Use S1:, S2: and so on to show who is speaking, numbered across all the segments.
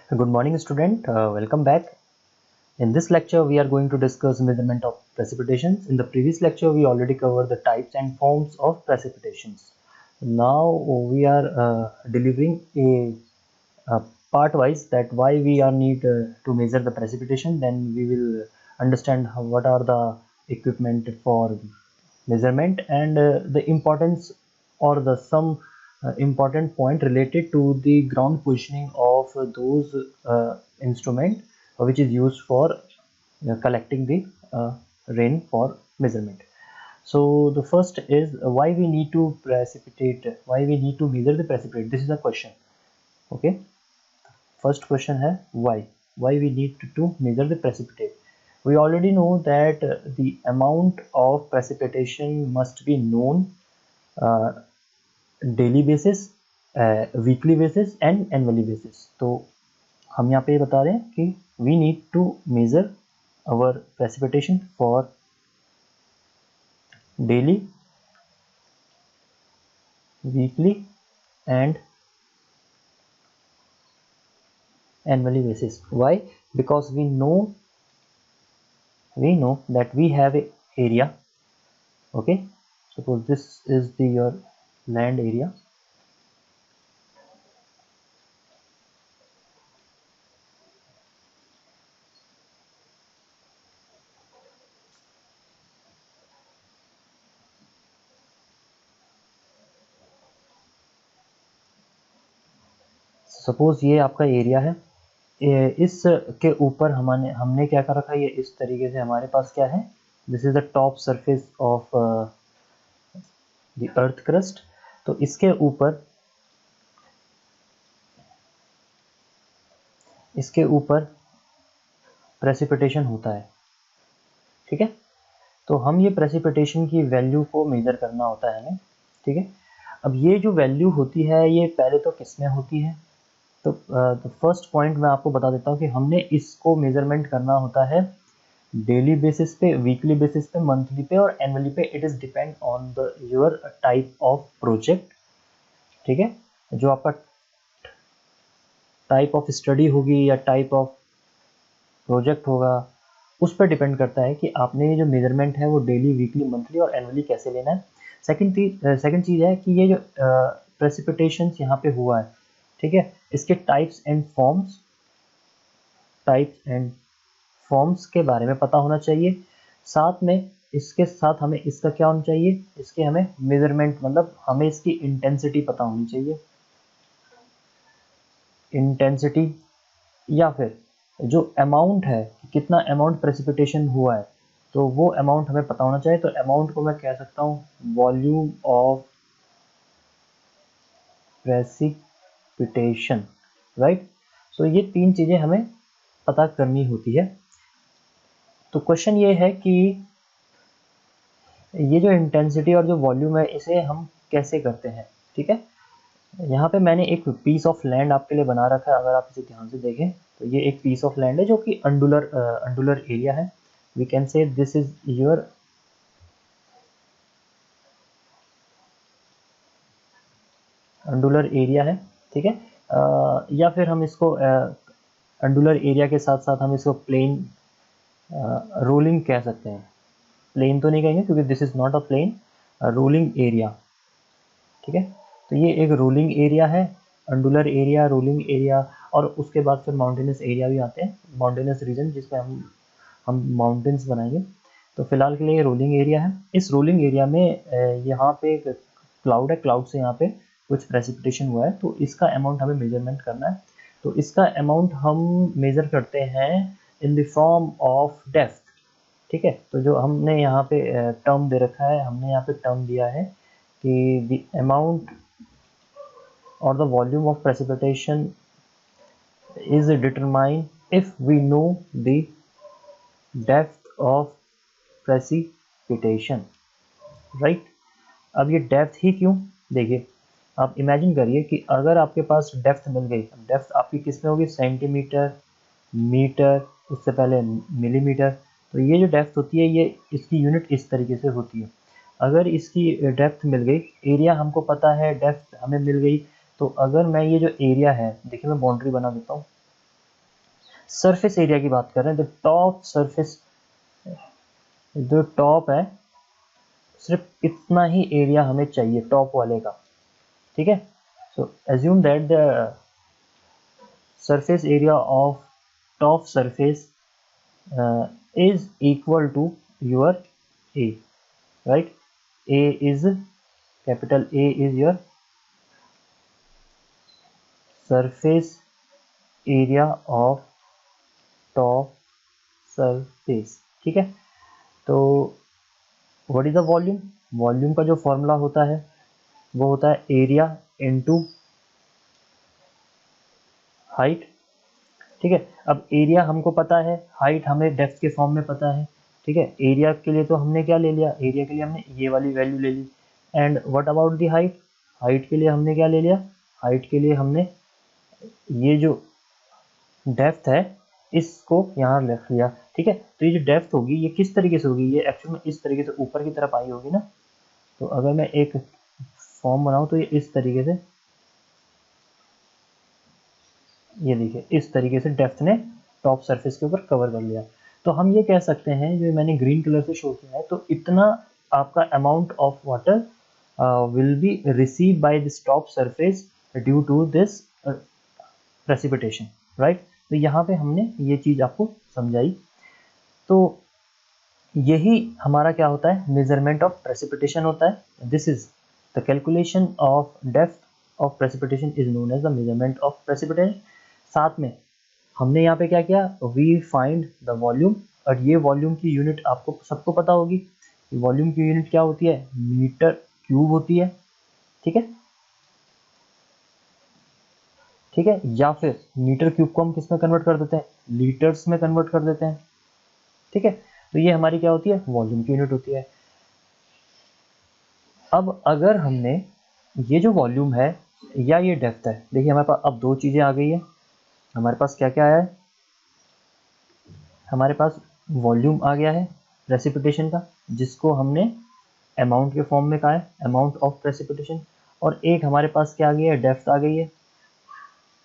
S1: Good morning, student. Welcome back. In this lecture, we are going to discuss measurement of precipitations. In the previous lecture, we already covered the types and forms of precipitations. Now we are delivering a part-wise that why we are need to measure the precipitation. Then we will understand what are the equipment for measurement and the importance or the some important point related to the ground positioning of those instrument which is used for collecting the rain for measurement. So the first is why we need to why we need to measure the precipitate. This is a question. Okay, first question है why we need to measure the precipitate. We already know that the amount of precipitation must be known uh, daily basis, weekly basis and annually basis. तो हम यहाँ पे बता रहे हैं कि we need to measure our precipitation for daily, weekly and annually basis. Why? Because we know that we have a area. Okay, suppose this is your land area. Suppose ये आपका एरिया है, इस के ऊपर हमने क्या कर रखा है, ये इस तरीके से हमारे पास क्या है, this is the top surface of the earth crust. तो इसके ऊपर प्रेसिपिटेशन होता है. ठीक है, तो हम ये प्रेसिपिटेशन की वैल्यू को मेजर करना होता है हमें. ठीक है, अब ये जो वैल्यू होती है ये पहले तो किस में होती है, तो फर्स्ट पॉइंट मैं आपको बता देता हूँ कि हमने इसको मेजरमेंट करना होता है डेली बेसिस पे, वीकली बेसिस पे, मंथली पे और एनुअली पे. It is depend on the your type of project. ठीक है, जो आपका टाइप ऑफ स्टडी होगी या टाइप ऑफ प्रोजेक्ट होगा उस पर डिपेंड करता है कि आपने ये जो मेजरमेंट है वो डेली, वीकली, मंथली और एनुअली कैसे लेना है. सेकंड चीज़ है कि ये जो प्रेसिपिटेशन यहाँ पे हुआ है, ठीक है, इसके टाइप्स एंड फॉर्म्स के बारे में पता होना चाहिए. साथ में इसके साथ हमें इसका क्या होना चाहिए, इसके हमें मेजरमेंट मतलब हमें इसकी इंटेंसिटी पता होनी चाहिए. इंटेंसिटी या फिर जो अमाउंट है, कितना अमाउंट प्रेसिपिटेशन हुआ है, तो वो अमाउंट हमें पता होना चाहिए. तो अमाउंट को मैं कह सकता हूँ वॉल्यूम ऑफ प्रेसिपिटेशन, राइट. सो ये तीन चीज़ें हमें पता करनी होती है. तो क्वेश्चन ये है कि ये जो इंटेंसिटी और जो वॉल्यूम है इसे हम कैसे करते हैं. ठीक है, यहाँ पे मैंने एक पीस ऑफ लैंड आपके लिए बना रखा है. अगर आप इसे ध्यान से देखें तो ये एक पीस ऑफ लैंड है जो कि अंडुलर एरिया है. We can say this is your undular area है. ठीक है, या फिर हम इसको अंडुलर एरिया के साथ साथ हम इसको प्लेन रोलिंग कह सकते हैं. प्लेन तो नहीं कहेंगे क्योंकि this is not a plain, rolling area. ठीक है, तो ये एक रोलिंग एरिया है, अंडुलर एरिया, रोलिंग एरिया. और उसके बाद फिर माउंटेनस एरिया भी आते हैं, माउंटेनस रीजन जिसमें हम माउंटेन्स बनाएंगे. तो फिलहाल के लिए रोलिंग एरिया है. इस रोलिंग एरिया में यहाँ पे एक क्लाउड है, क्लाउड से यहाँ पे कुछ प्रेसिपिटेशन हुआ है, तो इसका अमाउंट हमें मेजरमेंट करना है. तो इसका अमाउंट हम मेजर करते हैं in the form of depth. ठीक है, तो जो हमने यहाँ पे टर्म दे रखा है, हमने यहाँ पे टर्म दिया है कि the amount or the volume of precipitation is determined if we know the depth of precipitation, right. अब ये डेप्थ ही क्यों, देखिए आप इमेजिन करिए कि अगर आपके पास डेप्थ मिल गई, डेप्थ आपकी किस में होगी, सेंटीमीटर, मीटर, उससे पहले मिलीमीटर. तो ये जो डेप्थ होती है ये इसकी यूनिट इस तरीके से होती है. अगर इसकी डेप्थ मिल गई, एरिया हमको पता है, डेप्थ हमें मिल गई, तो अगर मैं ये जो एरिया है, देखिए मैं बाउंड्री बना देता हूँ. सरफेस एरिया की बात कर रहे हैं, द टॉप सरफेस, जो टॉप है सिर्फ इतना ही एरिया हमें चाहिए टॉप वाले का, ठीक है। So assume that the surface area of top surface is equal to your A, right? A is, capital A is your surface area of top surface, ठीक है। तो what is the volume, volume का जो formula होता है वो होता है एरिया इनटू हाइट, ठीक है। अब एरिया हमको पता है, हाइट हमें डेप्थ के फॉर्म में पता है, ठीक है। एरिया के लिए तो हमने क्या ले लिया, एरिया के लिए हमने ये वाली वैल्यू ले ली। And what about the height, height के लिए हमने क्या ले लिया, हाइट के लिए हमने ये जो डेप्थ है इसको यहाँ रख लिया, ठीक है। तो ये जो डेप्थ होगी ये किस तरीके से होगी, ये एक्चुअल में इस तरीके से ऊपर की तरफ आई होगी ना। तो अगर मैं एक फॉर्म बनाऊँ तो ये इस तरीके से, ये देखिए इस तरीके से डेप्थ ने टॉप सरफेस के ऊपर कवर कर लिया। तो हम ये कह सकते हैं, जो मैंने ग्रीन कलर से शो किया है, तो इतना आपका amount of water will be receive by this top surface due to this precipitation, right. तो यहाँ पे हमने ये चीज़ आपको समझाई। तो यही हमारा क्या होता है, मेजरमेंट ऑफ प्रेसिपिटेशन होता है। This is the calculation of depth of precipitation is known as the measurement of precipitation. साथ में हमने यहाँ पे क्या किया, वी फाइंड द वॉल्यूम, और ये वॉल्यूम की यूनिट आपको सबको पता होगी, वॉल्यूम की यूनिट क्या होती है, मीटर क्यूब होती है, ठीक है, ठीक है। या फिर मीटर क्यूब को हम किस में कन्वर्ट कर देते हैं, लीटर्स में कन्वर्ट कर देते हैं, ठीक है। तो ये हमारी क्या होती है, वॉल्यूम की यूनिट होती है। अब अगर हमने ये जो वॉल्यूम है या ये डेप्थ है, देखिए हमारे पास अब दो चीज़ें आ गई है। हमारे पास क्या क्या आया है, हमारे पास वॉल्यूम आ गया है प्रेसिपिटेशन का, जिसको हमने अमाउंट के फॉर्म में कहा है, अमाउंट ऑफ प्रेसिपिटेशन। और एक हमारे पास क्या आ गई है, डेप्थ आ गई है,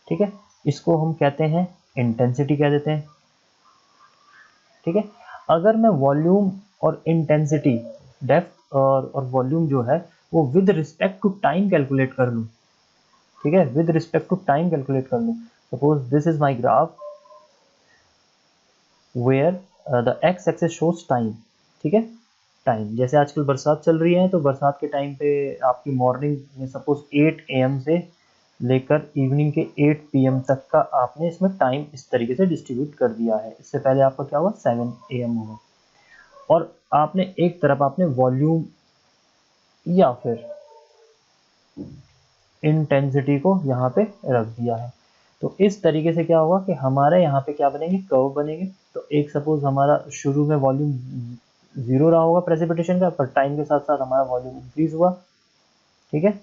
S1: ठीक है। इसको हम कहते हैं इंटेंसिटी कह देते हैं, ठीक है। अगर मैं वॉल्यूम और इंटेंसिटी, डेप्थ और वॉल्यूम जो है वो with respect to time calculate कर लूँ, ठीक है, with respect to time calculate कर लूँ। Suppose this is my graph where the X axis shows time, ठीक है, टाइम। जैसे आजकल बरसात चल रही है, तो बरसात के टाइम पे आपकी मॉर्निंग में सपोज 8 AM से लेकर इवनिंग के 8 PM तक का आपने इसमें टाइम इस तरीके से डिस्ट्रीब्यूट कर दिया है। इससे पहले आपका क्या हुआ, 7 AM होगा, और आपने एक तरफ आपने वॉल्यूम या फिर इंटेंसिटी को यहाँ पे रख दिया है। तो इस तरीके से क्या होगा कि हमारे यहाँ पे क्या बनेंगे, कर्व बनेंगे। तो एक सपोज हमारा शुरू में वॉल्यूम 0 रहा होगा प्रेसिपिटेशन का, पर टाइम के साथ साथ हमारा वॉल्यूम इंक्रीज हुआ, ठीक है,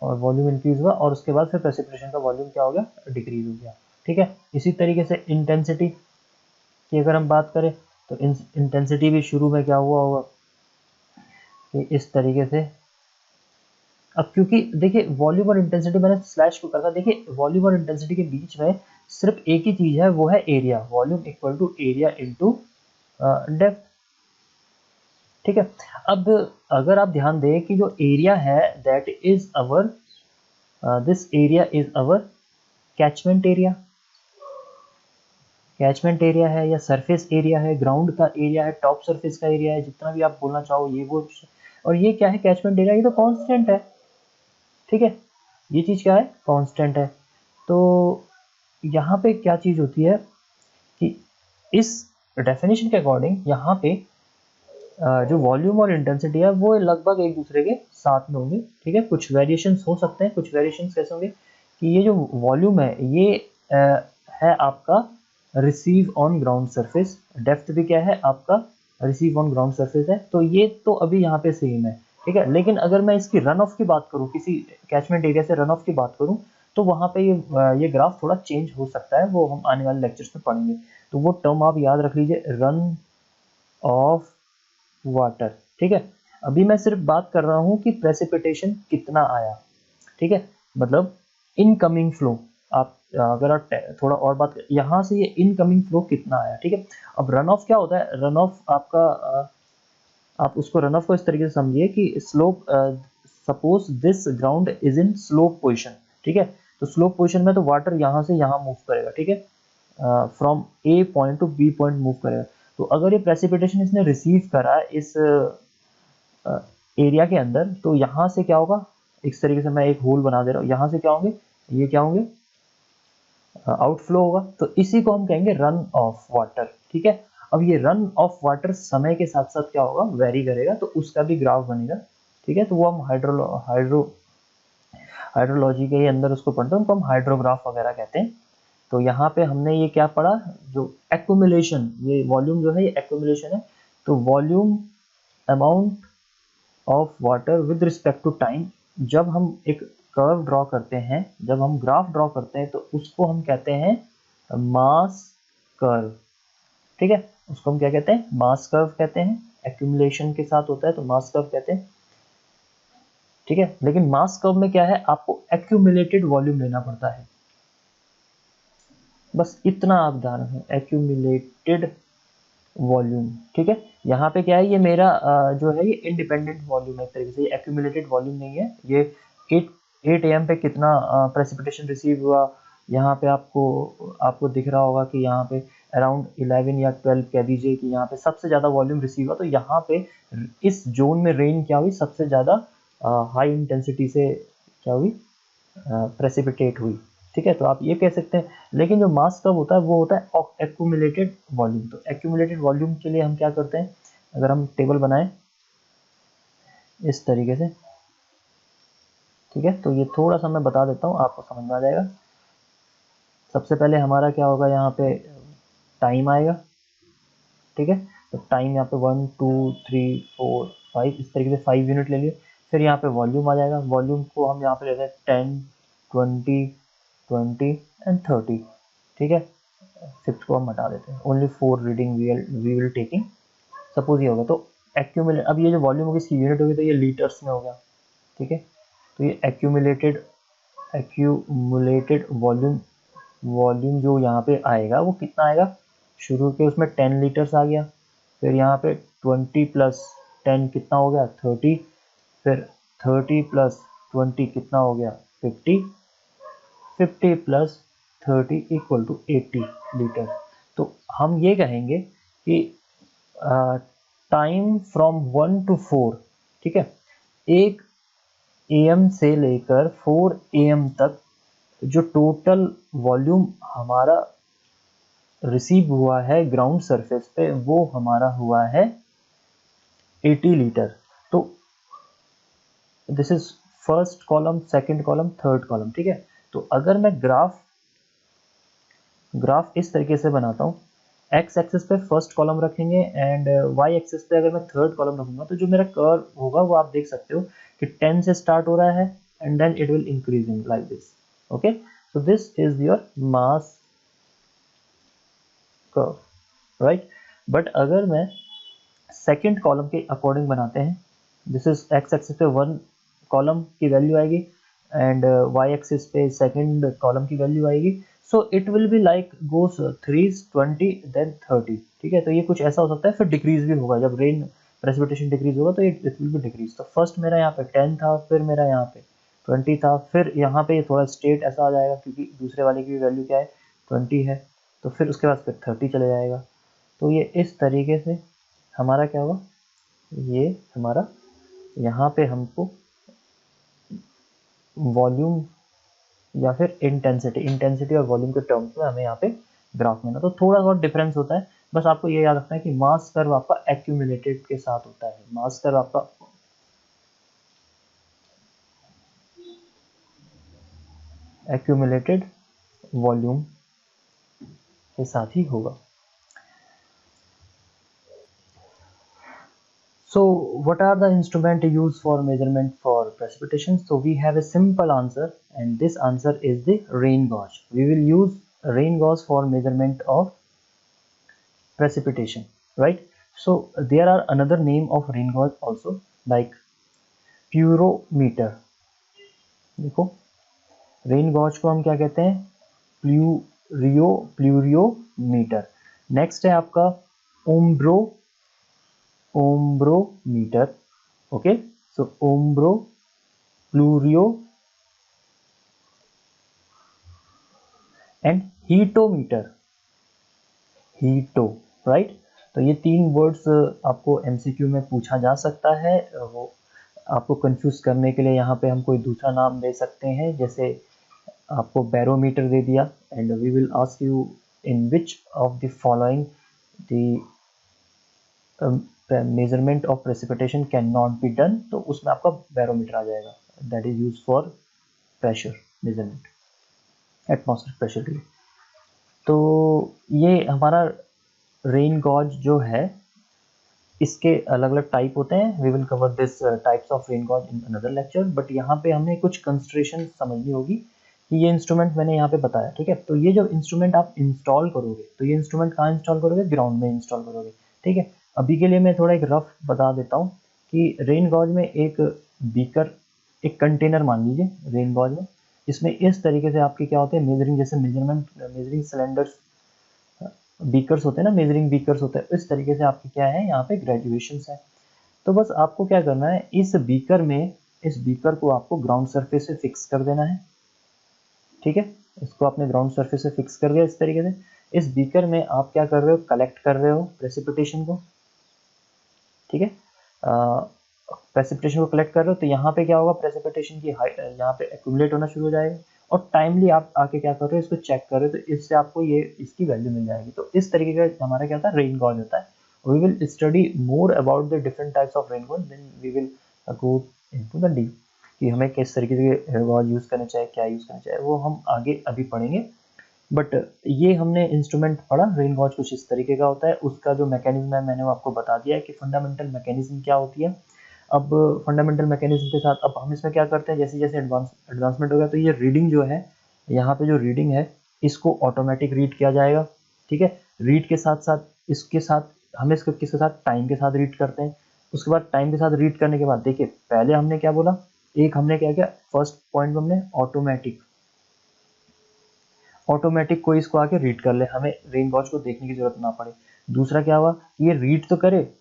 S1: और वॉल्यूम इंक्रीज हुआ, और उसके बाद फिर प्रेसिपिटेशन का वॉल्यूम क्या हो गया, डिक्रीज हो गया, ठीक है। इसी तरीके से इंटेंसिटी की अगर हम बात करें, तो इंटेंसिटी भी शुरू में क्या हुआ होगा कि इस तरीके से। अब क्योंकि देखिए वॉल्यूम और इंटेंसिटी मैंने स्लैश को करा था, देखिए वॉल्यूम और इंटेंसिटी के बीच में सिर्फ एक ही चीज है, वो है area, volume equal to area into depth, ठीक है। अब अगर आप ध्यान दें कि जो एरिया है that is our, this area is our catchment area, catchment area है या सरफेस एरिया है, ग्राउंड का एरिया है, टॉप सरफेस का एरिया है, जितना भी आप बोलना चाहो ये वो। और ये क्या है, कैचमेंट एरिया, ये तो कांस्टेंट है, ठीक है, ये चीज़ क्या है, कांस्टेंट है। तो यहाँ पे क्या चीज़ होती है कि इस डेफिनेशन के अकॉर्डिंग यहाँ पे जो वॉल्यूम और इंटेंसिटी है वो लगभग एक दूसरे के साथ में होंगे, ठीक है। कुछ वेरिएशंस हो सकते हैं, कुछ वेरिएशंस कैसे होंगे कि ये जो वॉल्यूम है ये है आपका receive on ground surface, depth भी क्या है आपका रिसीव ऑन ग्राउंड सरफेस है। तो ये तो अभी यहाँ पे सेम है, ठीक है। लेकिन अगर मैं इसकी रन ऑफ की बात करूँ, किसी कैचमेंट एरिया से रन ऑफ की बात करूँ, तो वहाँ पे ये ग्राफ थोड़ा चेंज हो सकता है, वो हम आने वाले लेक्चर्स में पढ़ेंगे। तो वो टर्म आप याद रख लीजिए, रन ऑफ वाटर, ठीक है। अभी मैं सिर्फ बात कर रहा हूँ कि प्रेसिपिटेशन कितना आया, ठीक है, मतलब इनकमिंग फ्लो। आप अगर आप थोड़ा और बात करें, यहाँ से ये इनकमिंग फ्लो कितना आया, ठीक है। अब रन ऑफ क्या होता है, रन ऑफ आपका आप उसको रन ऑफ को इस तरीके से समझिए कि slope, suppose this ground is in slope position, ठीक है। तो स्लोप पोजिशन में तो वाटर यहाँ से यहाँ मूव करेगा, ठीक है, from A point to B point move करेगा। तो अगर ये प्रेसिपिटेशन इसने रिसीव करा इस एरिया के अंदर, तो यहाँ से क्या होगा, इस तरीके से मैं एक होल बना दे रहा हूँ, यहाँ से क्या होंगे, ये क्या होंगे, आउटफ्लो होगा। तो इसी को हम कहेंगे रन ऑफ वाटर, ठीक है। अब ये रन ऑफ वाटर समय के साथ साथ क्या होगा, वेरी करेगा, तो उसका भी ग्राफ बनेगा, ठीक है। तो वो हम हाइड्रोलॉजी के अंदर उसको पढ़ते हैं, उनको हम हाइड्रोग्राफ वगैरह कहते हैं। तो यहाँ पे हमने ये क्या पढ़ा, जो एक्यूमुलेशन, ये वॉल्यूम जो है ये एक्यूमुलेशन है। तो volume amount of water with respect to time, जब हम एक कर्व ड्रॉ करते हैं, जब हम ग्राफ ड्रॉ करते हैं, तो उसको हम कहते हैं मास कर्व, ठीक है। उसको हम क्या कहते हैं, मास कर्व कहते हैं। एक्यूमुलेशन के साथ होता है तो मास कर्व कहते हैं, ठीक है। लेकिन मास कर्व में क्या है, आपको एक्यूमुलेटेड वॉल्यूम लेना पड़ता है, बस इतना आप ध्यान रखें, एक्यूमुलेटेड वॉल्यूम, ठीक है। यहाँ पे क्या है, ये मेरा जो है ये इंडिपेंडेंट वॉल्यूम है, एक तरीके से ये एक्यूमुलेटेड वॉल्यूम नहीं है। ये 8 AM पे कितना प्रेसिपिटेशन रिसीव हुआ, यहाँ पे आपको दिख रहा होगा कि यहाँ पे अराउंड 11 या 12 कह दीजिए कि यहाँ पे सबसे ज़्यादा वॉल्यूम रिसीव हुआ। तो यहाँ पे इस जोन में रेन क्या हुई, सबसे ज़्यादा हाई इंटेंसिटी से क्या हुई, प्रेसिपिटेट हुई, ठीक है। तो आप ये कह सकते हैं। लेकिन जो मास कर्व होता है वो होता है एक्यूमुलेटेड वॉल्यूम। तो एक्यूमुलेटेड वॉल्यूम के लिए हम क्या करते हैं, अगर हम टेबल बनाएं इस तरीके से, ठीक है, तो ये थोड़ा सा मैं बता देता हूँ, आपको समझ में आ जाएगा। सबसे पहले हमारा क्या होगा, यहाँ पे टाइम आएगा, ठीक है। तो टाइम यहाँ पे 1 2 3 4 5 इस तरीके से 5 यूनिट ले लिए। फिर यहाँ पे वॉल्यूम आ जाएगा, वॉल्यूम को हम यहाँ पे लेते हैं 10 20 20 एंड 30, ठीक है। फिफ्थ को हम हटा देते हैं, only 4 reading we will taking, suppose ये होगा। तो एक्यूमुलेट, अब ये जो वॉल्यूम होगी इसकी यूनिट होगी, तो ये लीटर्स में हो गया, ठीक है। तो ये एक्यूमुलेटेड वॉल्यूम जो यहाँ पे आएगा वो कितना आएगा, शुरू के उसमें 10 लीटर्स आ गया, फिर यहाँ पे 20 प्लस 10 कितना हो गया 30, फिर 30 प्लस 20 कितना हो गया 50, 50 प्लस 30 इक्वल टू 80 लीटर। तो हम ये कहेंगे कि टाइम फ्रॉम 1 to 4, ठीक है, 1 AM से लेकर 4 AM तक जो टोटल वॉल्यूम हमारा रिसीव हुआ है ग्राउंड सरफेस पे, वो हमारा हुआ है 80 लीटर। तो this is first column, second column, third column, ठीक है। तो अगर मैं ग्राफ इस तरीके से बनाता हूँ, एक्स एक्सिस पे फर्स्ट कॉलम रखेंगे एंड वाई एक्सिस पे अगर मैं थर्ड कॉलम रखूंगा, तो जो मेरा कर्व होगा वो आप देख सकते हो कि 10 से स्टार्ट हो रहा है and then it will increasing like this, okay. So this is your mass curve, right. But अगर मैं सेकंड कॉलम के अकॉर्डिंग बनाते हैं, दिस इज एक्स एक्सिस पे 1 कॉलम की वैल्यू आएगी एंड वाई एक्सिस पे सेकंड कॉलम की वैल्यू आएगी। So it will be like goes 3 20 then 30, ठीक है। तो ये कुछ ऐसा हो सकता है, फिर डिक्रीज भी होगा, जब रेन प्रेसिपिटेशन डिक्रीज होगा तो इट विल बी डिक्रीज। तो फर्स्ट मेरा यहाँ पे 10 था, फिर मेरा यहाँ पे 20 था, फिर यहाँ पे थोड़ा स्टेट ऐसा आ जाएगा क्योंकि दूसरे वाले की वैल्यू क्या है 20 है, तो फिर उसके बाद फिर 30 चले जाएगा। तो ये इस तरीके से हमारा क्या होगा, ये हमारा यहाँ पे हमको वॉल्यूम या फिर इंटेंसिटी और वॉल्यूम के टर्म्स में हमें यहाँ पे ग्राफ में ना, तो थोड़ा बहुत डिफरेंस होता है। बस आपको ये याद रखना है कि मास कर्व आपका एक्यूमुलेटेड के साथ होता है, मास कर्व आपका एक्यूमुलेटेड वॉल्यूम के साथ ही होगा। So what are the instruments used for measurement for precipitation? So we have a simple answer, and this answer is the rain gauge. We will use rain gauge for measurement of precipitation, right? So there are another name of rain gauge also, like प्यूरोमीटर। देखो rain gauge को हम क्या कहते हैं, प्लूरियोमीटर। Next है आपका ombrometer. Okay, so ombro, pluvio and hyetometer. Hyeto, right. तो ये 3 वर्ड्स आपको एमसीक्यू में पूछा जा सकता है। वो आपको कंफ्यूज करने के लिए यहाँ पे हम कोई दूसरा नाम दे सकते हैं, जैसे आपको बैरोमीटर दे दिया, and we will ask you in which of the following the measurement of precipitation can not be done, तो उसमें आपका बैरोमीटर आ जाएगा, that is use for pressure measurement, atmospheric pressure के लिए। तो ये हमारा रेन गॉज जो है, इसके अलग अलग टाइप होते हैं। We will cover this types of rain gauge in another lecture, but यहाँ पे हमें कुछ कंसिडरेशन समझनी होगी कि ये इंस्ट्रूमेंट मैंने यहाँ पे बताया, ठीक है। तो ये जो इंस्ट्रूमेंट आप इंस्टॉल करोगे, तो ये इंस्ट्रूमेंट कहाँ इंस्टॉल करोगे? ग्राउंड में इंस्टॉल करोगे, ठीक है। अभी के लिए मैं थोड़ा एक रफ बता देता हूँ कि रेन गॉज में एक बीकर, एक कंटेनर मान लीजिए रेन गॉज में, इसमें इस तरीके से आपके क्या होते हैं, मेजरिंग, जैसे मेजरिंग सिलेंडर्स, बीकर्स होते हैं ना, मेजरिंग बीकर्स होते हैं, इस तरीके से आपके क्या है, यहाँ पे ग्रेजुएशंस है। तो बस आपको क्या करना है, इस बीकर को आपको ग्राउंड सरफेस से फिक्स कर देना है, ठीक है। इसको आपने ग्राउंड सरफेस से फिक्स कर दिया इस तरीके से। इस बीकर में आप क्या कर रहे हो, कलेक्ट कर रहे हो प्रेसिपिटेशन को, ठीक है। प्रेसिपिटेशन को कलेक्ट कर रहे हो, तो यहाँ पे क्या होगा, प्रेसिपिटेशन की हाइट यहाँ पे एक्यूमुलेट होना शुरू हो जाएगा, और टाइमली आप आके क्या कर रहे हो, इसको चेक कर रहे हो, तो इससे आपको ये इसकी वैल्यू मिल जाएगी। तो इस तरीके का हमारा क्या होता है, रेन गॉज होता है। We will study more about the different types of rain gauge, then we will go into the deep, कि हमें किस तरीके से गॉज यूज करना चाहिए, क्या यूज करना चाहिए, वो हम आगे अभी पढ़ेंगे। बट ये हमने इंस्ट्रूमेंट पढ़ा, रेन गॉज कुछ इस तरीके का होता है। उसका जो मैकेनिज्म है मैंने वो आपको बता दिया है कि फंडामेंटल मैकेनिज्म क्या होती है। अब फंडामेंटल मैकेनिज्म के साथ अब हम इसमें क्या करते हैं, जैसे जैसे एडवांसमेंट हो गया, तो ये रीडिंग जो है, यहाँ पे जो रीडिंग है, इसको ऑटोमेटिक रीड किया जाएगा, ठीक है। रीड के साथ साथ इसके साथ हम इसको किसके साथ, टाइम के साथ रीड करते हैं। उसके बाद टाइम के साथ रीड करने के बाद देखिए, पहले हमने क्या बोला, एक हमने क्या किया, फर्स्ट पॉइंट में हमने ऑटोमेटिक कोई इसको आके रीड कर ले, हमें रेन गॉज को देखने की जरूरत ना पड़े। दूसरा क्या हुआ, ये रीड तो करे,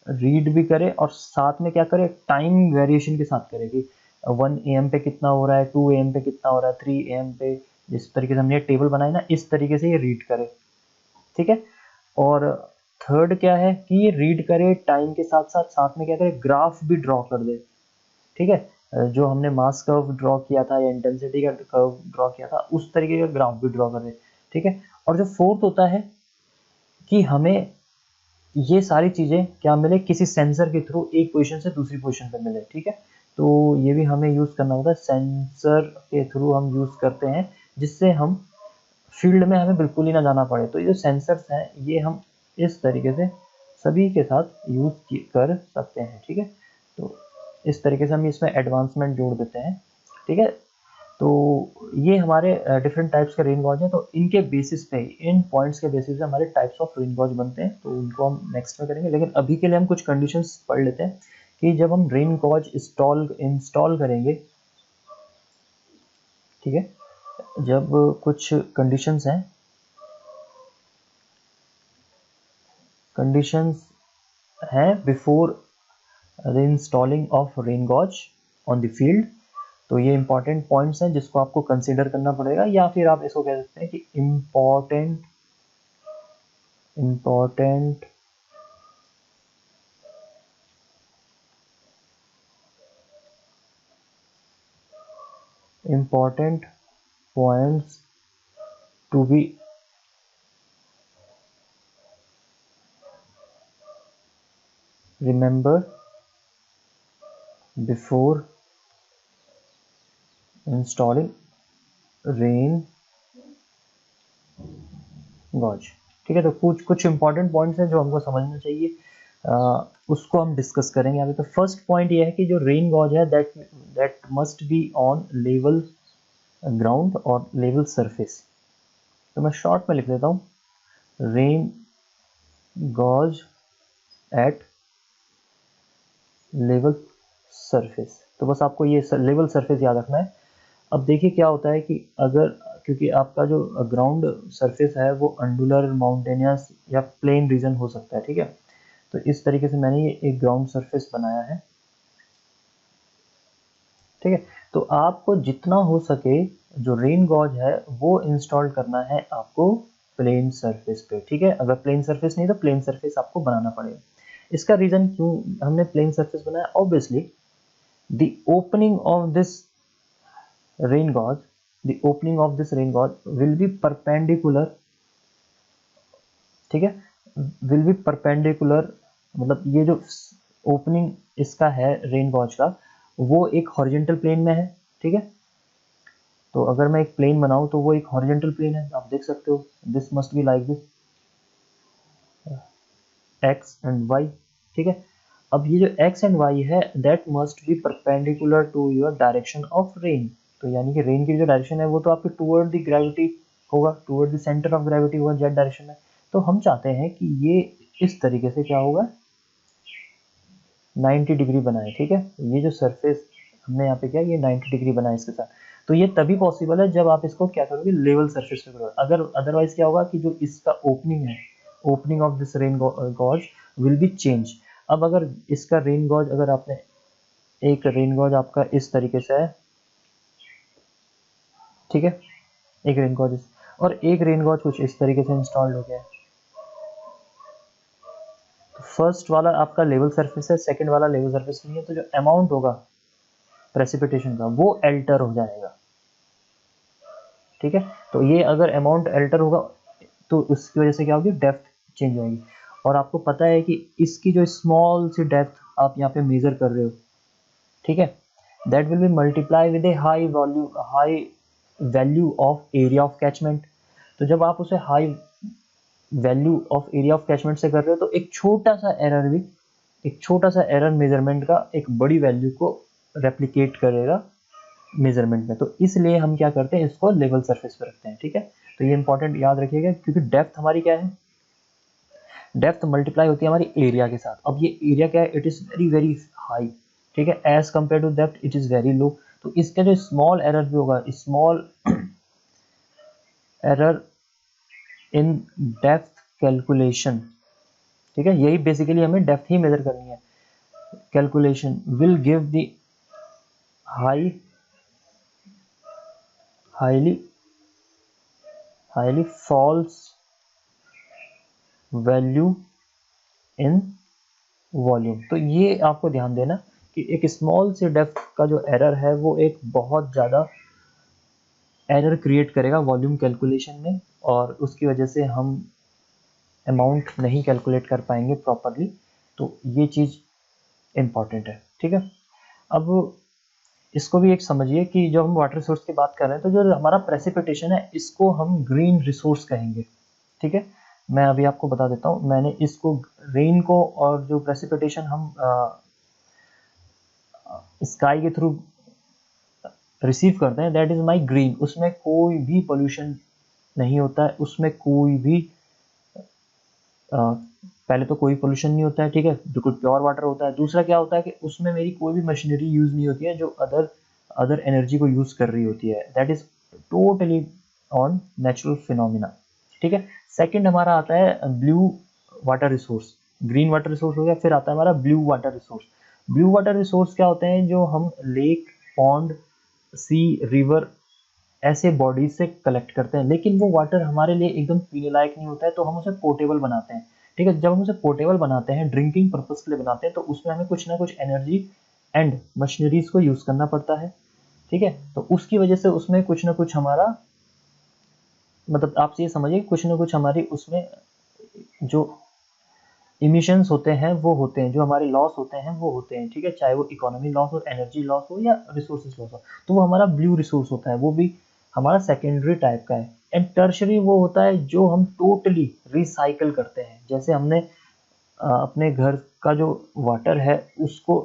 S1: रीड भी करे, और साथ में क्या करे, टाइम वेरिएशन के साथ करे, कि 1 AM पे कितना हो रहा है, 2 AM पे कितना हो रहा है, 3 AM पे, जिस तरीके से हमने टेबल बनाई ना, इस तरीके से ये रीड करे, ठीक है। और थर्ड क्या है कि ये रीड करे, टाइम के साथ साथ साथ में क्या करे, ग्राफ भी ड्रॉ कर दे, ठीक है। जो हमने मास कर्व ड्रॉ किया था या इंटेंसिटी का कर्व ड्रॉ किया था, उस तरीके का ग्राफ भी ड्रॉ कर दे, ठीक है। और जो फोर्थ होता है कि हमें ये सारी चीजें क्या मिले, किसी सेंसर के थ्रू एक पोजीशन से दूसरी पोजीशन पे मिले, ठीक है। तो ये भी हमें यूज करना होता है, सेंसर के थ्रू हम यूज करते हैं, जिससे हम फील्ड में हमें बिल्कुल ही ना जाना पड़े। तो ये जो सेंसर्स हैं, ये हम इस तरीके से सभी के साथ यूज कर सकते हैं, ठीक है। तो इस तरीके से हम इसमें एडवांसमेंट जोड़ देते हैं, ठीक है। तो ये हमारे डिफरेंट टाइप्स के रेन गॉज हैं। तो इनके बेसिस पे, इन पॉइंट्स के बेसिस पे हमारे टाइप्स ऑफ रेन गॉज बनते हैं, तो उनको हम नेक्स्ट में करेंगे। लेकिन अभी के लिए हम कुछ कंडीशंस पढ़ लेते हैं कि जब हम रेन गॉज इंस्टॉल करेंगे, ठीक है, जब कुछ कंडीशंस हैं, before the installing of rain gauge on the field. तो ये इंपॉर्टेंट पॉइंट्स हैं जिसको आपको कंसीडर करना पड़ेगा, या फिर आप इसको कह सकते हैं कि important points to be remembered before installing rain gauge, ठीक है। तो कुछ इंपॉर्टेंट पॉइंट्स हैं जो हमको समझना चाहिए, उसको हम डिस्कस करेंगे अभी। तो फर्स्ट पॉइंट ये है कि जो रेन गॉज है, that must be on level ground और लेवल सरफेस। तो मैं शॉर्ट में लिख देता हूँ, rain gauge at level surface. तो बस आपको ये लेवल सरफेस याद रखना है। अब देखिए क्या होता है कि अगर क्योंकि आपका जो ग्राउंड सरफेस है वो अंडुलर, माउंटेनियस या प्लेन रीजन हो सकता है, ठीक है। तो इस तरीके से मैंने ये एक ग्राउंड सरफेस बनाया है, ठीक है। तो आपको जितना हो सके जो रेन गॉज है वो इंस्टॉल करना है आपको प्लेन सरफेस पे, ठीक है। अगर प्लेन सरफेस नहीं तो प्लेन सरफेस आपको बनाना पड़ेगा। इसका रीजन क्यों हमने प्लेन सरफेस बनाया, obviously the opening of this rain gauge the opening of this rain gauge will be perpendicular, ठीक है, will be perpendicular, मतलब ये जो ओपनिंग इसका है रेन गॉज का वो एक हॉरिजॉन्टल प्लेन में है, ठीक है। तो अगर मैं एक प्लेन बनाऊं तो वो एक हॉरिजॉन्टल प्लेन है, आप देख सकते हो this must be like this X and Y, ठीक है। अब ये जो एक्स एंड वाई है that must be perpendicular to your direction of rain, तो यानी कि रेन की जो डायरेक्शन है वो तो आपके टुवर्ड द ग्रेविटी होगा, toward the centre of gravity होगा जेड डायरेक्शन में। तो हम चाहते हैं कि ये इस तरीके से क्या होगा 90 डिग्री बनाए, ठीक है। ये जो सरफेस हमने यहाँ पे किया ये 90 डिग्री बनाए इसके साथ। तो ये तभी पॉसिबल है जब आप इसको क्या करोगे लेवल सरफेस पे करोगे, अगर अदरवाइज क्या होगा कि जो इसका ओपनिंग है, opening of this rain gauge will be change. अब अगर इसका रेन गॉज, अगर आपने एक रेन गॉज आपका इस तरीके से है, ठीक है, एक रेन गॉज और एक रेन गॉज कुछ इस तरीके से इंस्टॉल्ड हो गया है। तो फर्स्ट वाला आपका लेवल सरफेस है, सेकंड वाला लेवल सरफेस नहीं है, तो जो अमाउंट होगा प्रेसिपिटेशन का वो अल्टर हो जाएगा, ठीक है। तो ये अगर अमाउंट अल्टर होगा तो उसकी वजह से क्या होगी, डेप्थ चेंज होगी। और आपको पता है कि इसकी जो स्मॉल सी डेप्थ आप यहाँ पे मेजर कर रहे हो, ठीक है, that will be multiply with A high value of area of catchment. तो जब आप उसे high value of area of catchment से कर रहे हो तो एक छोटा सा एरर मेजरमेंट का एक बड़ी वैल्यू को रेप्लिकेट करेगा मेजरमेंट में। तो इसलिए हम क्या करते हैं, इसको लेवल सरफेस पे रखते हैं, ठीक है। तो ये इंपॉर्टेंट याद रखिएगा, क्योंकि डेप्थ हमारी क्या है, डेप्थ मल्टीप्लाई होती है हमारी एरिया के साथ। अब ये एरिया क्या है, it is very very high, ठीक है, as compare to depth it is very low. तो इसका जो स्मॉल एरर भी होगा, small error in depth calculation, ठीक है, यही बेसिकली हमें डेप्थ ही मेजर करनी है, calculation will give the highly false value in volume. तो ये आपको ध्यान देना कि एक स्मॉल से डेप्थ का जो एरर है वो एक बहुत ज़्यादा एरर क्रिएट करेगा वॉल्यूम कैलकुलेशन में, और उसकी वजह से हम अमाउंट नहीं कैलकुलेट कर पाएंगे प्रॉपरली। तो ये चीज़ इम्पॉर्टेंट है, ठीक है। अब इसको भी एक समझिए कि जब हम वाटर रिसोर्स की बात कर रहे हैं तो जो हमारा प्रेसिपिटेशन है इसको हम ग्रीन रिसोर्स कहेंगे, ठीक है। मैं अभी आपको बता देता हूँ, मैंने इसको रेन को और जो प्रेसिपिटेशन हम स्काई के थ्रू रिसीव करते हैं दैट इज माई ग्रीन। उसमें कोई भी पोल्यूशन नहीं होता है, उसमें कोई भी पहले तो कोई पोल्यूशन नहीं होता है, ठीक है, बिल्कुल प्योर वाटर होता है। दूसरा क्या होता है कि उसमें मेरी कोई भी मशीनरी यूज नहीं होती है जो अदर एनर्जी को यूज कर रही होती है, that is totally on natural phenomena, ठीक है। सेकंड हमारा आता है blue water resource, green water resource हो गया, फिर आता है हमारा blue water resource. Blue water resource क्या होते हैं, जो हम लेक, पॉन्ड, सी, रिवर ऐसे बॉडीज से कलेक्ट करते हैं, लेकिन वो वाटर हमारे लिए एकदम पीने लायक नहीं होता है, तो हम उसे पोर्टेबल बनाते हैं, ठीक है। जब हम उसे पोर्टेबल बनाते हैं, ड्रिंकिंग पर्पस के लिए बनाते हैं, तो उसमें हमें कुछ ना कुछ एनर्जी एंड मशीनरीज को यूज करना पड़ता है, ठीक है। तो उसकी वजह से उसमें कुछ ना कुछ हमारा, मतलब आप ये समझिए कुछ ना कुछ हमारी उसमें जो इमिशंस होते हैं वो होते हैं, जो हमारे लॉस होते हैं वो होते हैं, ठीक है, चाहे वो इकोनॉमी लॉस हो, एनर्जी लॉस हो या रिसोर्सेज लॉस हो। तो वो हमारा ब्लू रिसोर्स होता है, वो भी हमारा सेकेंडरी टाइप का है। एंड टर्शरी वो होता है जो हम टोटली रिसाइकल करते हैं, जैसे हमने अपने घर का जो वाटर है उसको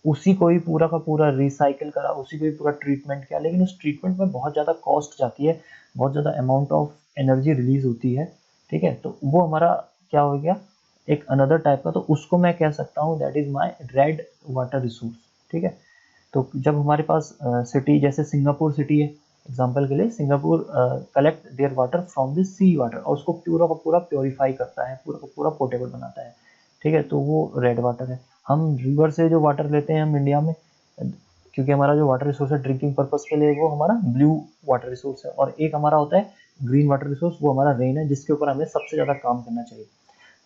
S1: उसी को ही पूरा का पूरा रिसाइकल करा, उसी को ही पूरा ट्रीटमेंट किया, लेकिन उस ट्रीटमेंट में बहुत ज़्यादा कॉस्ट जाती है, बहुत ज़्यादा अमाउंट ऑफ एनर्जी रिलीज होती है, ठीक है। तो वो हमारा क्या हो गया, एक अनदर टाइप का, तो उसको मैं कह सकता हूँ that is my red water resource, ठीक है। तो जब हमारे पास सिटी जैसे सिंगापुर सिटी है, एग्जाम्पल के लिए Singapore collect their water from the sea water, और उसको पूरा का पूरा प्योरीफाई करता है, पूरा का पूरा पोर्टेबल बनाता है, ठीक है, तो वो रेड वाटर है। हम रिवर से जो वाटर लेते हैं हम इंडिया में, क्योंकि हमारा जो वाटर रिसोर्स है ड्रिंकिंग पर्पस के लिए, वो हमारा ब्लू वाटर रिसोर्स है, और एक हमारा होता है ग्रीन वाटर रिसोर्स, वो हमारा रेन है, जिसके ऊपर हमें सबसे ज़्यादा काम करना चाहिए।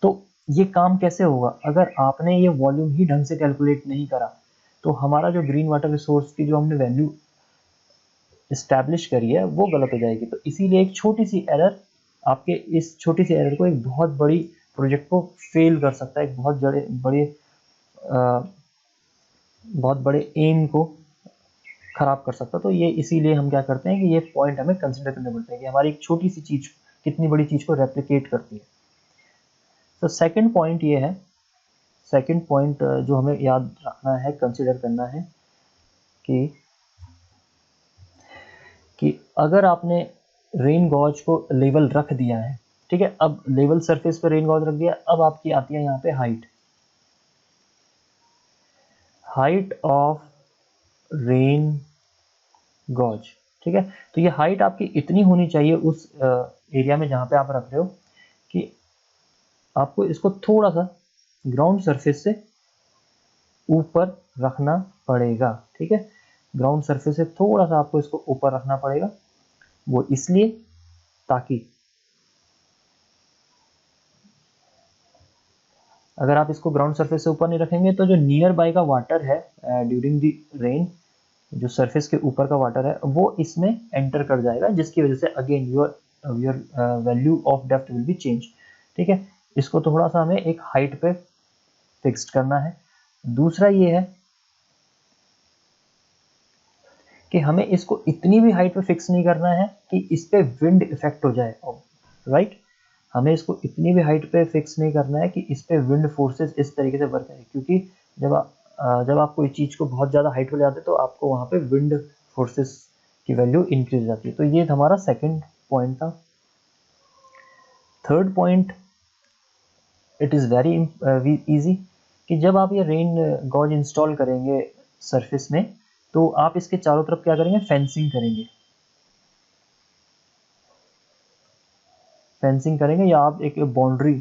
S1: तो ये काम कैसे होगा, अगर आपने ये वॉल्यूम ही ढंग से कैलकुलेट नहीं करा, तो हमारा जो ग्रीन वाटर रिसोर्स की जो हमने वैल्यू इस्टेब्लिश करी है वो गलत हो जाएगी। तो इसीलिए एक छोटी सी एरर, आपके इस छोटी सी एरर को एक बहुत बड़ी प्रोजेक्ट को फेल कर सकता है, एक बहुत बड़े एम को खराब कर सकता है। तो ये इसीलिए हम क्या करते हैं कि ये पॉइंट हमें कंसिडर करने पड़ते हैं कि हमारी एक छोटी सी चीज कितनी बड़ी चीज को रेप्लिकेट करती है। तो सेकंड पॉइंट ये है, सेकंड पॉइंट जो हमें याद रखना है, कंसिडर करना है कि अगर आपने रेन गॉज को लेवल रख दिया है, ठीक है, अब लेवल सरफेस पे रेन गॉज रख दिया, अब आपकी आती है यहाँ पे हाइट ऑफ रेन गॉज, ठीक है। तो ये हाइट आपकी इतनी होनी चाहिए उस एरिया में जहाँ पे आप रख रहे हो, कि आपको इसको थोड़ा सा ग्राउंड सरफेस से ऊपर रखना पड़ेगा, ठीक है, ग्राउंड सरफेस से थोड़ा सा आपको इसको ऊपर रखना पड़ेगा। वो इसलिए ताकि अगर आप इसको ग्राउंड सरफेस से ऊपर नहीं रखेंगे तो जो नियर बाय का वाटर है ड्यूरिंग द रेन, जो सरफेस के ऊपर का वाटर है वो इसमें एंटर कर जाएगा, जिसकी वजह से again your value of depth will be change, ठीक है। इसको थोड़ा सा हमें एक हाइट पे फिक्स्ड करना है। दूसरा ये है कि हमें इसको इतनी भी हाइट पे फिक्स नहीं करना है कि इस पे विंड इफेक्ट हो जाए, राइट। हमें इसको इतनी भी हाइट पे फिक्स नहीं करना है कि इस पे विंड फोर्सेस इस तरीके से वर्क करें, क्योंकि जब आप कोई चीज़ को बहुत ज़्यादा हाइट पे ले जाते हैं तो आपको वहाँ पे विंड फोर्सेस की वैल्यू इंक्रीज हो जाती है। तो ये हमारा सेकंड पॉइंट था। Third point, it is very easy, कि जब आप ये रेन गॉज इंस्टॉल करेंगे सरफेस में, तो आप इसके चारों तरफ क्या करेंगे, फेंसिंग करेंगे, फेंसिंग करेंगे, या आप एक बाउंड्री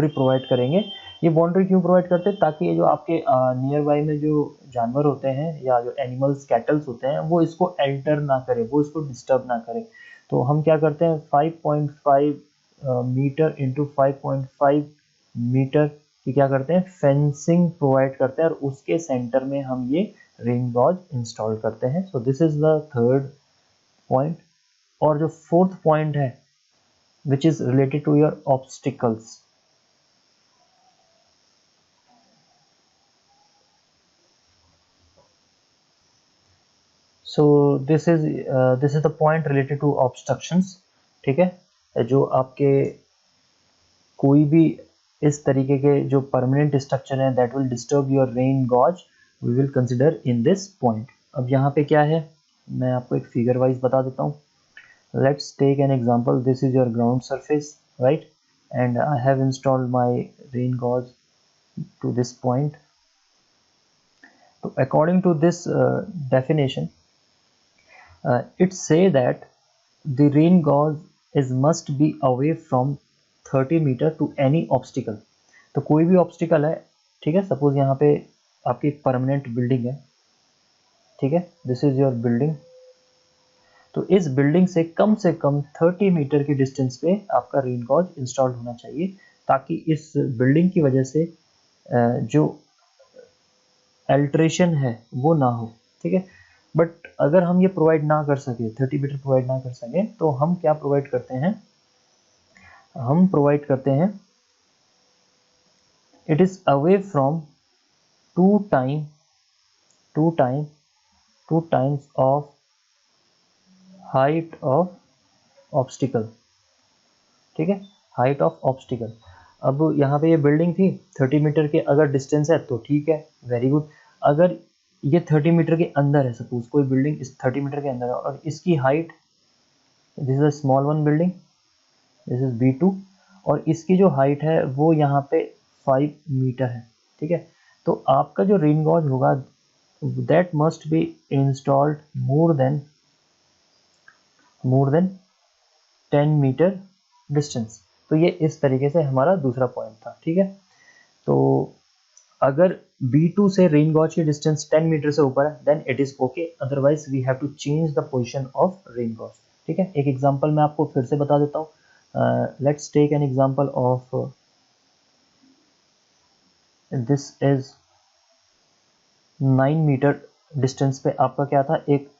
S1: प्रोवाइड करेंगे। ये बाउंड्री क्यों प्रोवाइड करते हैं, ताकि ये जो आपके नियर बाय में जो जानवर होते हैं या जो एनिमल्स कैटल्स होते हैं वो इसको एंटर ना करें, वो इसको डिस्टर्ब ना करें। तो हम क्या करते हैं, 5.5 मीटर इंटू 5.5 मीटर की क्या करते हैं, फेंसिंग प्रोवाइड करते हैं, और उसके सेंटर में हम ये रेन गॉज इंस्टॉल करते हैं। So this is the third point. और जो फोर्थ पॉइंट है, which is related to your obstacles. So this is the point related to obstructions, ठीक है। जो आपके कोई भी इस तरीके के जो परमानेंट स्ट्रक्चर हैं that will disturb your rain gauge, we will consider in this point. अब यहाँ पे क्या है, मैं आपको एक फिगर वाइज बता देता हूँ। Let's take an example, this is your ground surface, right, and I have installed my rain gauge to this point. So according to this definition, it say that the rain gauge is must be away from 30 meter to any obstacle. तो कोई भी obstacle है, ठीक है, suppose यहाँ पे आपकी एक परमानेंट बिल्डिंग है, ठीक है, दिस इज योर बिल्डिंग। तो इस बिल्डिंग से कम 30 मीटर की डिस्टेंस पे आपका रेन गॉज इंस्टॉल होना चाहिए, ताकि इस बिल्डिंग की वजह से जो अल्ट्रेशन है वो ना हो, ठीक है। बट अगर हम ये प्रोवाइड ना कर सके, 30 मीटर प्रोवाइड ना कर सके, तो हम क्या प्रोवाइड करते हैं, हम प्रोवाइड करते हैं it is away from two times of height of obstacle, ठीक है, हाइट ऑफ ऑब्स्टिकल। अब यहाँ पे ये बिल्डिंग थी 30 मीटर के अगर डिस्टेंस है तो ठीक है, वेरी गुड। अगर ये 30 मीटर के अंदर है, सपोज कोई बिल्डिंग इस 30 मीटर के अंदर है, और इसकी height, this is a small one building, this is B2, और इसकी जो हाइट है वो यहाँ पे 5 मीटर है, ठीक है। तो आपका जो रेन गॉज होगा that must be installed more than 10 metre distance. तो ये इस तरीके से हमारा दूसरा पॉइंट था, ठीक है। तो अगर B2 से रेन गॉज की डिस्टेंस 10 मीटर से ऊपर है then it is okay, otherwise we have to change the position of rain gauge, ठीक है। एक एग्जांपल मैं आपको फिर से बता देता हूँ। Let's take an example of this is 9 metre distance पे आपका क्या था, एक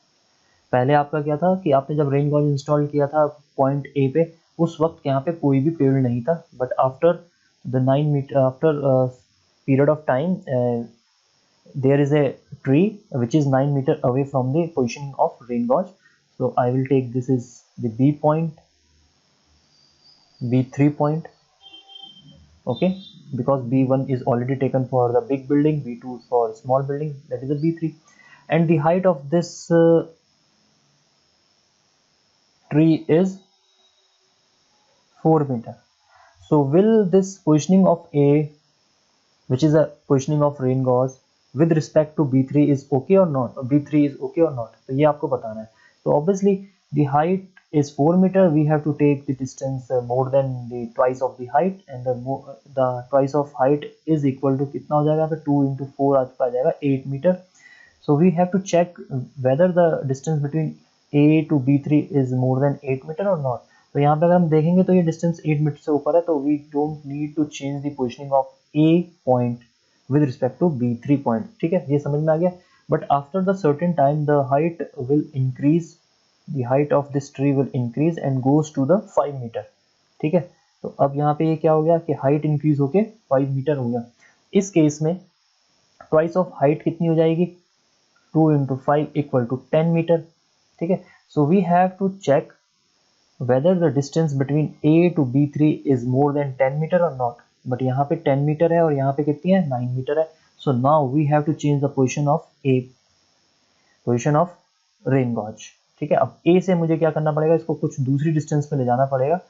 S1: पहले आपका क्या था कि आपने जब रेन गॉज इंस्टॉल किया था पॉइंट ए पे, उस वक्त यहाँ पे कोई भी पेड़ नहीं था, but after the 9 metre after period of time there is a tree which is 9 meter away from the position of rain gauge. So I will take this is the B point, B3 point, okay, because B1 is already taken for the big building, B2 for small building, that is a B3, and the height of this tree is 4 meter. So will this positioning of A, which is a positioning of rain gauge with respect to B3 is okay or not, B3 is okay or not, तो ये आपको बताना है। तो obviously the height is 4 meter, we have to take the distance more than the twice of the height, and the twice of height is equal to कितना हो जाएगा, 2 into 4 आ जाएगा 8 meter. So we have to check whether the distance between A to B3 is more than 8 meter or not. तो यहाँ पे अगर हम देखेंगे तो ये डिस्टेंस 8 मीटर से ऊपर है, तो we don't need to change the positioning of A point with respect to B3 point, ठीक है, ये समझ में आ गया। But after the certain time the height will increase, the height of this tree will increase and goes to the 5 metre, ठीक है। तो अब यहाँ पे ये क्या हो गया कि हाइट इंक्रीज होके 5 मीटर हो गया। इस केस में ट्वाइस ऑफ हाइट कितनी हो जाएगी, 2 into 5 equal to 10 मीटर, ठीक है। So we have to check whether the distance between A to B3 is more than 10 meter or not, but यहाँ पे 10 मीटर है और यहाँ पे कितनी है, 9 मीटर है। So now we have to change the position of rain gauge, ठीक है। अब A से मुझे क्या करना पड़ेगा, इसको कुछ दूसरी डिस्टेंस पे ले जाना पड़ेगा,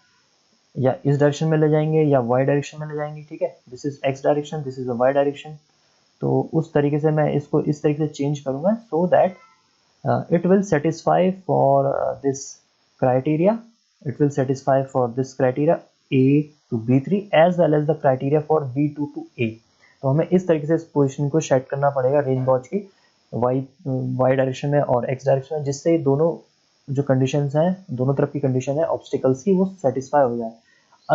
S1: या इस डायरेक्शन में ले जाएंगे या y डायरेक्शन में ले जाएंगे, ठीक है। This is x direction, this is a y direction. तो उस तरीके से मैं इसको इस तरीके से चेंज करूंगा so that it will satisfy for this criteria, it will satisfy for this criteria A to B3 as well as the criteria for B2 to A। तो हमें इस तरीके से इस पोजीशन को सेट करना पड़ेगा रेन गॉज की y डायरेक्शन में और x डायरेक्शन में, जिससे दोनों जो कंडीशंस हैं, दोनों तरफ की कंडीशन है ऑब्स्टिकल्स की, वो सेटिस्फाई हो जाए।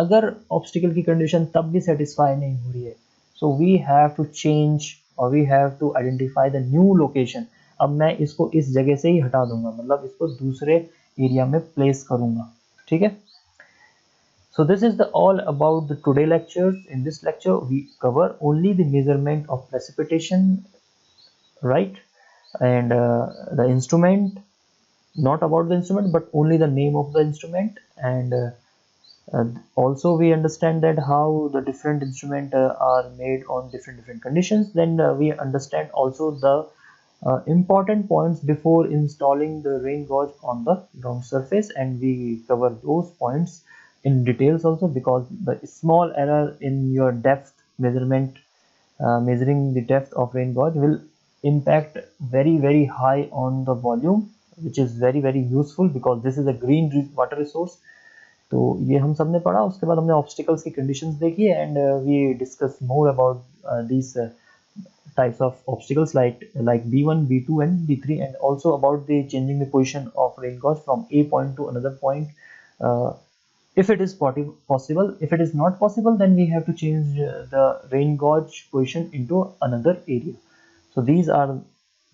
S1: अगर ऑब्स्टिकल की कंडीशन तब भी सेटिस्फाई नहीं हो रही है, so we have to change और we have to identify the new location. अब मैं इसको इस जगह से ही हटा दूंगा, मतलब इसको दूसरे एरिया में प्लेस करूंगा, ठीक है। So this is the all about the today lectures. In this lecture we cover only the measurement of precipitation, right, and the instrument, not about the instrument but only the name of the instrument, and also we understand that how the different instrument are made on different conditions. Then we understand also the important points before installing the rain gauge on the ground surface, and we cover those points in details also, because the small error in your depth measurement, measuring the depth of rain gauge will impact very high on the volume, which is very useful because this is a green water resource। तो ये हम सब ने पढ़ा। उसके बाद हमने obstacles की कंडीशंस देखी and we discuss more about these types of obstacles like B1, B2 and B3, and also about the changing the position of rain gauge from a point to another point, if it is possible. If it is not possible, then we have to change the rain gauge position into another area. So these are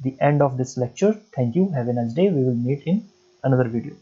S1: the end of this lecture. Thank you, have a nice day. We will meet in another video.